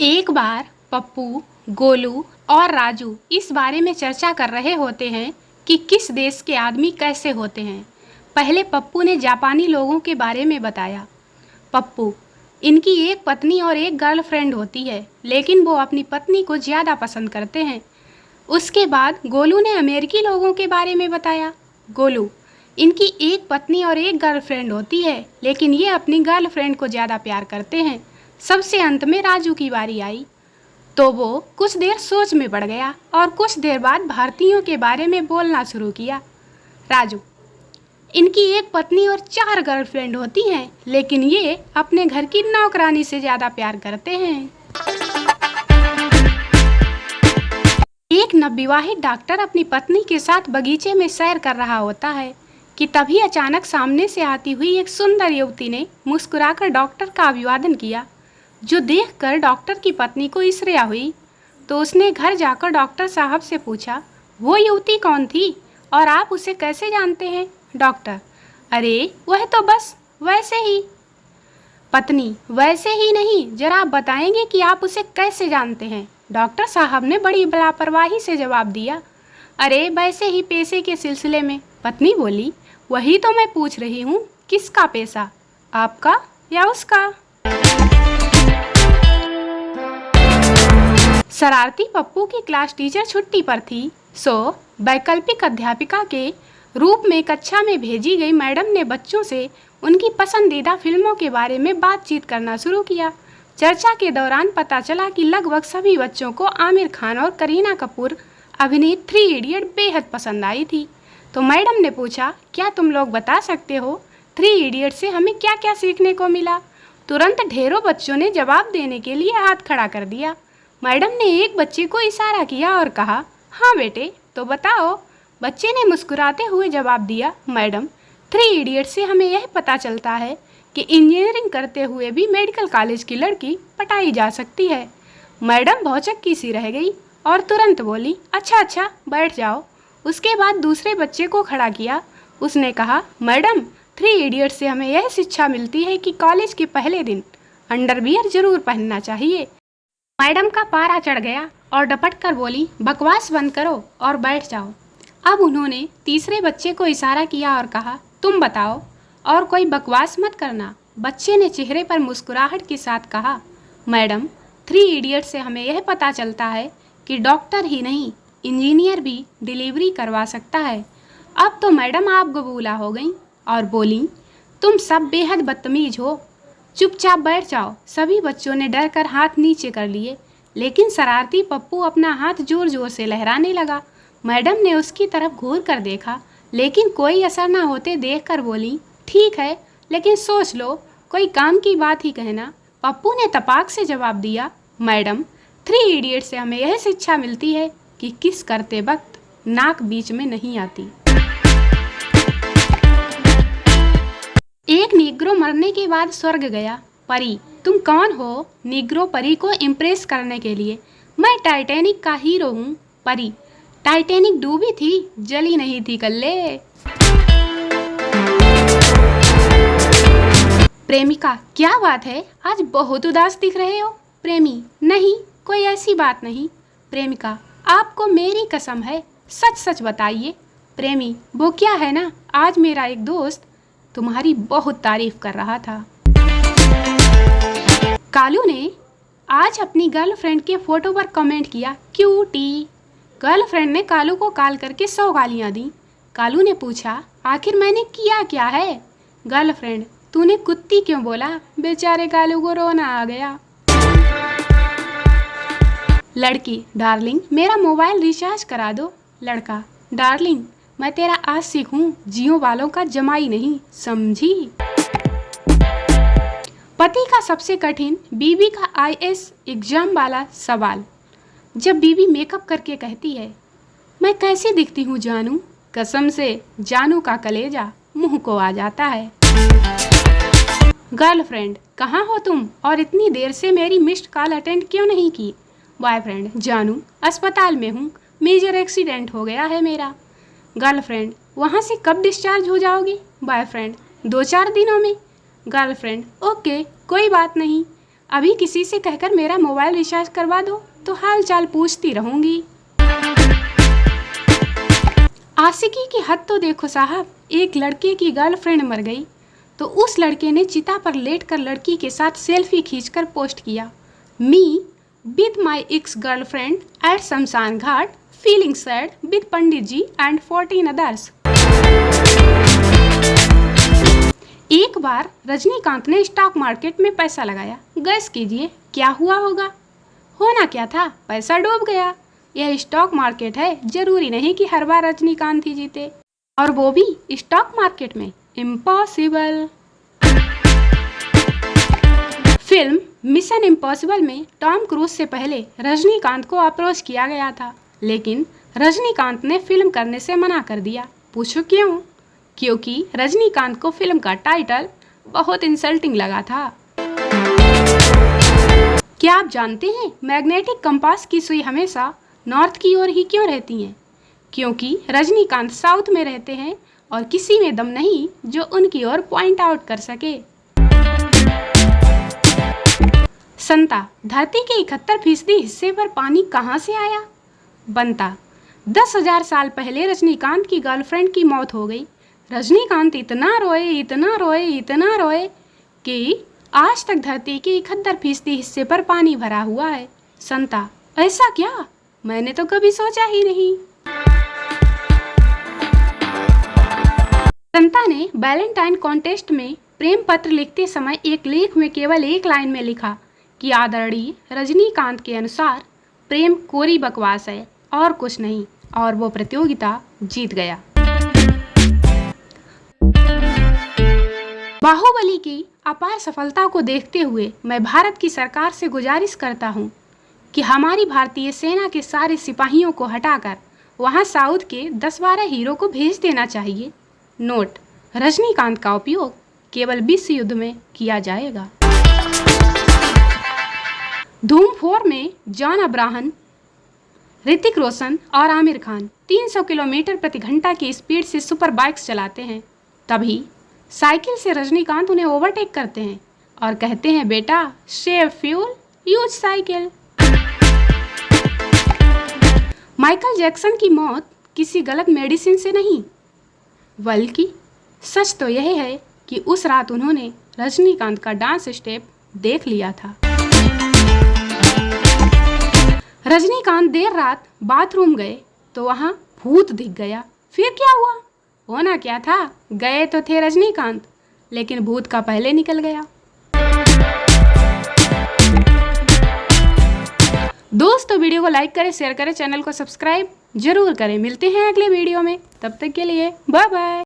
एक बार पप्पू, गोलू और राजू इस बारे में चर्चा कर रहे होते हैं कि किस देश के आदमी कैसे होते हैं। पहले पप्पू ने जापानी लोगों के बारे में बताया। पप्पू, इनकी एक पत्नी और एक गर्लफ्रेंड होती है, लेकिन वो अपनी पत्नी को ज़्यादा पसंद करते हैं। उसके बाद गोलू ने अमेरिकी लोगों के बारे में बताया। गोलू, इनकी एक पत्नी और एक गर्लफ्रेंड होती है, लेकिन ये अपनी गर्लफ्रेंड को ज़्यादा प्यार करते हैं। सबसे अंत में राजू की बारी आई, तो वो कुछ देर सोच में पड़ गया और कुछ देर बाद भारतीयों के बारे में बोलना शुरू किया। राजू, इनकी एक पत्नी और 4 गर्लफ्रेंड होती हैं, लेकिन ये अपने घर की नौकरानी से ज़्यादा प्यार करते हैं। एक नवविवाहित डॉक्टर अपनी पत्नी के साथ बगीचे में सैर कर रहा होता है कि तभी अचानक सामने से आती हुई एक सुंदर युवती ने मुस्कुराकर डॉक्टर का अभिवादन किया, जो देखकर डॉक्टर की पत्नी को ईर्ष्या हुई। तो उसने घर जाकर डॉक्टर साहब से पूछा, वो युवती कौन थी और आप उसे कैसे जानते हैं? डॉक्टर, अरे वह तो बस वैसे ही। पत्नी, वैसे ही नहीं, जरा आप बताएंगे कि आप उसे कैसे जानते हैं? डॉक्टर साहब ने बड़ी लापरवाही से जवाब दिया, अरे वैसे ही, पैसे के सिलसिले में। पत्नी बोली, वही तो मैं पूछ रही हूँ, किसका पैसा, आपका या उसका? शरारती पप्पू की क्लास टीचर छुट्टी पर थी, सो वैकल्पिक अध्यापिका के रूप में कक्षा में भेजी गई मैडम ने बच्चों से उनकी पसंदीदा फिल्मों के बारे में बातचीत करना शुरू किया। चर्चा के दौरान पता चला कि लगभग सभी बच्चों को आमिर खान और करीना कपूर अभिनीत 3 इडियट बेहद पसंद आई थी। तो मैडम ने पूछा, क्या तुम लोग बता सकते हो 3 इडियट से हमें क्या क्या सीखने को मिला? तुरंत ढेरों बच्चों ने जवाब देने के लिए हाथ खड़ा कर दिया। मैडम ने एक बच्चे को इशारा किया और कहा, हाँ बेटे, तो बताओ। बच्चे ने मुस्कुराते हुए जवाब दिया, मैडम, 3 इडियट से हमें यह पता चलता है कि इंजीनियरिंग करते हुए भी मेडिकल कॉलेज की लड़की पटाई जा सकती है। मैडम भौचक्की सी रह गई और तुरंत बोली, अच्छा अच्छा, बैठ जाओ। उसके बाद दूसरे बच्चे को खड़ा किया। उसने कहा, मैडम, 3 इडियट से हमें यह शिक्षा मिलती है कि कॉलेज के पहले दिन अंडरवियर जरूर पहनना चाहिए। मैडम का पारा चढ़ गया और डपट कर बोली, बकवास बंद करो और बैठ जाओ। अब उन्होंने तीसरे बच्चे को इशारा किया और कहा, तुम बताओ और कोई बकवास मत करना। बच्चे ने चेहरे पर मुस्कुराहट के साथ कहा, मैडम, 3 इडियट से हमें यह पता चलता है कि डॉक्टर ही नहीं, इंजीनियर भी डिलीवरी करवा सकता है। अब तो मैडम आप गबूला हो गई और बोली, तुम सब बेहद बदतमीज हो, चुपचाप बैठ जाओ। सभी बच्चों ने डर कर हाथ नीचे कर लिए, लेकिन शरारती पप्पू अपना हाथ जोर जोर से लहराने लगा। मैडम ने उसकी तरफ घूर कर देखा, लेकिन कोई असर न होते देखकर बोली, ठीक है, लेकिन सोच लो, कोई काम की बात ही कहना। पप्पू ने तपाक से जवाब दिया, मैडम, 3 इडियट से हमें यह शिक्षा मिलती है कि किस करते वक्त नाक बीच में नहीं आती। एक निग्रो मरने के बाद स्वर्ग गया। परी, तुम कौन हो? निग्रो परी को इम्प्रेस करने के लिए, मैं टाइटैनिक का हीरो हूँ। परी, टाइटैनिक डूबी थी, जली नहीं थी कल्ले। प्रेमिका, क्या बात है, आज बहुत उदास दिख रहे हो? प्रेमी, नहीं, कोई ऐसी बात नहीं। प्रेमिका, आपको मेरी कसम है, सच सच बताइए। प्रेमी, वो क्या है ना, आज मेरा एक दोस्त तुम्हारी बहुत तारीफ कर रहा था। कालू ने आज अपनी गर्लफ्रेंड के फोटो पर कमेंट किया, क्यूटी। गर्लफ्रेंड ने कालू को कॉल करके 100 गालियां दी। कालू ने पूछा, आखिर मैंने किया क्या है? गर्लफ्रेंड, तूने कुत्ती क्यों बोला? बेचारे कालू को रोना आ गया। लड़की, डार्लिंग, मेरा मोबाइल रिचार्ज करा दो। लड़का, डार्लिंग, मैं तेरा आशिक हूँ, जियो वालों का जमाई नहीं, समझी? पति का सबसे कठिन बीवी का आईएएस एग्जाम वाला सवाल। जब बीवी मेकअप करके कहती है, मैं कैसी दिखती हूँ जानू, कसम से जानू का कलेजा मुंह को आ जाता है। गर्लफ्रेंड, कहाँ हो तुम और इतनी देर से मेरी मिस्ड कॉल अटेंड क्यों नहीं की? बॉयफ्रेंड, जानू, अस्पताल में हूँ, मेजर एक्सीडेंट हो गया है मेरा। गर्लफ्रेंड, वहाँ से कब डिस्चार्ज हो जाओगी? बॉयफ्रेंड, 2-4 दिनों में। गर्लफ्रेंड, ओके, कोई बात नहीं। अभी किसी से कहकर मेरा मोबाइल रिचार्ज करवा दो तो हाल चाल पूछती रहूंगी। आशिकी की हद तो देखो साहब, एक लड़के की गर्लफ्रेंड मर गई तो उस लड़के ने चिता पर लेटकर लड़की के साथ सेल्फी खींचकर पोस्ट किया, me with my ex girlfriend at shamshan ghat feeling sad with pandit ji and 14 others. एक बार रजनीकांत ने स्टॉक मार्केट में पैसा लगाया, गैस कीजिए क्या हुआ होगा? होना क्या था, पैसा डूब गया। यह स्टॉक मार्केट है, जरूरी नहीं कि हर बार रजनीकांत ही जीते, और वो भी स्टॉक मार्केट में। इम्पॉसिबल। फिल्म मिशन इम्पॉसिबल में टॉम क्रूज से पहले रजनीकांत को अप्रोच किया गया था, लेकिन रजनीकांत ने फिल्म करने से मना कर दिया। पूछो क्यों? क्योंकि रजनीकांत को फिल्म का टाइटल बहुत इंसल्टिंग लगा था। क्या आप जानते हैं मैग्नेटिक कंपास की सुई हमेशा नॉर्थ की ओर ही क्यों रहती है? क्योंकि रजनीकांत साउथ में रहते हैं और किसी में दम नहीं जो उनकी ओर पॉइंट आउट कर सके। संता, धरती के 71% हिस्से पर पानी कहाँ से आया? बनता, 10,000 साल पहले रजनीकांत की गर्लफ्रेंड की मौत हो गई। रजनीकांत इतना रोए कि आज तक धरती के 71% हिस्से पर पानी भरा हुआ है। संता, ऐसा क्या? मैंने तो कभी सोचा ही नहीं। संता ने वैलेंटाइन कॉन्टेस्ट में प्रेम पत्र लिखते समय एक लेख में केवल एक लाइन में लिखा कि आदरणीय रजनीकांत के अनुसार प्रेम कोरी बकवास है और कुछ नहीं, और वो प्रतियोगिता जीत गया। बाहुबली की अपार सफलता को देखते हुए मैं भारत की सरकार से गुजारिश करता हूं कि हमारी भारतीय सेना के सारे सिपाहियों को हटाकर वहां साउथ के 10-12 हीरो को भेज देना चाहिए। नोट, रजनीकांत का उपयोग केवल विश्व युद्ध में किया जाएगा। धूम 4 में जॉन अब्राहम, ऋतिक रोशन और आमिर खान 300 किलोमीटर प्रति घंटा की स्पीड से सुपर बाइक्स चलाते हैं। तभी साइकिल से रजनीकांत उन्हें ओवरटेक करते हैं और कहते हैं, बेटा save fuel use cycle. Michael Jackson की मौत किसी गलत मेडिसिन से नहीं, बल्कि सच तो यह है कि उस रात उन्होंने रजनीकांत का डांस स्टेप देख लिया था। रजनीकांत देर रात बाथरूम गए तो वहां भूत दिख गया। फिर क्या हुआ? होना क्या था, गए तो थे रजनीकांत, लेकिन भूत का पहले निकल गया। दोस्तों, वीडियो को लाइक करें, शेयर करें, चैनल को सब्सक्राइब जरूर करें। मिलते हैं अगले वीडियो में, तब तक के लिए बाय बाय।